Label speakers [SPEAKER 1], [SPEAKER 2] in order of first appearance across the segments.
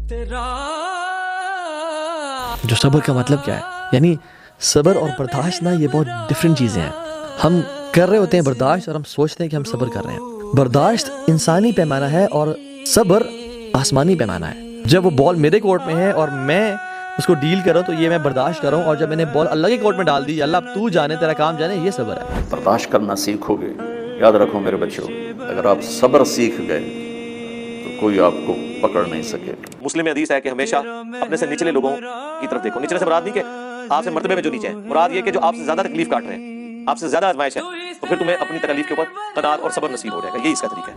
[SPEAKER 1] جو صبر کا مطلب کیا ہے؟ یعنی صبر اور برداشت نا، یہ بہت ڈفرینٹ چیزیں ہیں. ہم کر رہے ہوتے ہیں برداشت اور ہم سوچتے ہیں کہ ہم صبر کر رہے ہیں. برداشت انسانی پیمانہ ہے اور صبر آسمانی پیمانہ ہے. جب وہ بال میرے کورٹ میں ہے اور میں اس کو ڈیل کر رہا ہوں تو یہ میں برداشت کر رہا ہوں، اور جب میں نے بال اللہ کے کورٹ میں ڈال دی، اللہ اب تو جانے، تیرا کام جانے، یہ صبر ہے.
[SPEAKER 2] برداشت کرنا سیکھو گے. یاد رکھو میرے بچوں، اگر آپ صبر سیکھ گئے تو کوئی آپ کو پکڑ نہیں سکے.
[SPEAKER 3] مسلم میں حدیث ہے کہ ہمیشہ اپنے سے نچلے لوگوں کی طرف دیکھو. نچلے سے مراد نہیں کہ آپ سے مرتبے میں جو نیچے ہیں، مراد یہ کہ جو آپ سے زیادہ تکلیف کاٹ رہے ہیں، آپ سے زیادہ آزمائش ہے، تو پھر تمہیں اپنی تکلیف کے اوپر قناعت اور صبر نصیب ہو جائے گا. یہی اس کا طریقہ ہے.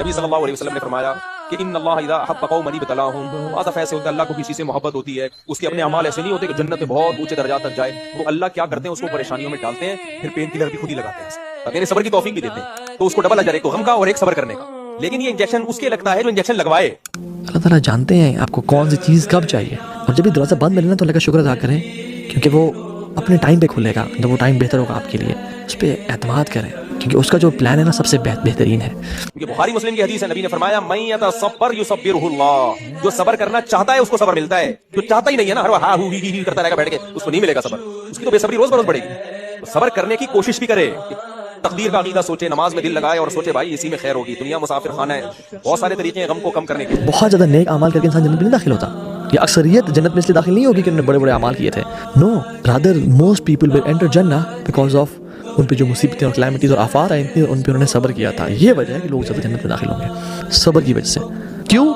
[SPEAKER 4] نبی صلی اللہ علیہ وسلم نے فرمایا کہ ان اللہ اذا احب قوما ابتلاهم. بعض ایسے ہوتے ہیں اللہ کو کسی سے محبت ہوتی ہے، اس کے اپنے اعمال ایسے نہیں ہوتے کہ جنت میں بہت اونچے درجات تک جائے. وہ اللہ کیا کرتے ہیں، اس کو پریشانیوں میں ڈالتے ہیں، پھر پین کلر بھی خود ہی لگاتے ہیں، یعنی صبر کی توفیق بھی دیتے ہیں. تو اس کو ڈبل اجر، ایک تو غم کا اور ایک صبر کرنے کا. لیکن یہ انجیکشن اس کے لگتا ہے جو انجیکشن لگوائے.
[SPEAKER 1] اللہ تعالیٰ جانتے ہیں آپ کو کون سی چیز کب چاہیے، اور جب بھی دروازہ بند ملے نا تو اللہ کا شکر ادا کریں، کیونکہ وہ اپنے ٹائم پہ کھلے گا جب وہ ٹائم بہتر ہوگا آپ کے لیے. اس پہ اعتماد کریں کیونکہ اس کا جو پلان ہے نا سب سے بہترین ہے.
[SPEAKER 4] کیونکہ بخاری مسلم کی حدیث ہے، نبی نے فرمایا من یتصبر یصبرہ اللہ. جو صبر کرنا چاہتا ہے اس کو صبر ملتا ہے، جو چاہتا ہی نہیں ہے نا، ہر وہ ہاں ہی کرتا رہے گا بیٹھ کے، اس کو نہیں ملے گا صبر. اس کی تو بے صبری روز بروز بڑھے گی. تو صبر کرنے کی کوشش بھی کرے، تقدیر کا عقیدہ سوچے، نماز میں دل لگائے اور سوچے بھائی اسی میں خیر ہوگی. دنیا مسافر خانہ ہے، بہت سارے طریقے ہیں غم کو کم کرنے کے.
[SPEAKER 1] بہت زیادہ نیک اعمال کر کے انسان جنت میں نہیں داخل ہوتا. یہ اکثریت جنت میں اس لیے داخل نہیں ہوگی کہ انہوں نے بڑے بڑے اعمال کیے تھے. No, rather most people will enter جنہ بیکاز آف ان پہ جو مصیبتیں اور کلائمیٹیز اور آفات آئی تھیں ان پہ انہوں نے صبر کیا تھا. یہ وجہ ہے کہ لوگ زیادہ جنت میں داخل ہوں گے صبر کی وجہ سے. کیوں؟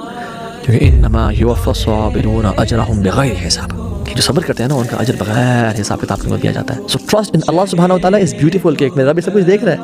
[SPEAKER 1] کیونکہ انما یوفی الصابرون اجرهم بغیر حساب. جو صبر کرتے ہیں نا ان کا اجر بغیر حساب کتاب کے دیا جاتا ہے. سو ٹرسٹ ان اللہ سبحانہ و تعالیٰ از بیوٹیفل کہ ایک میرا بھی سب کچھ دیکھ رہا ہے.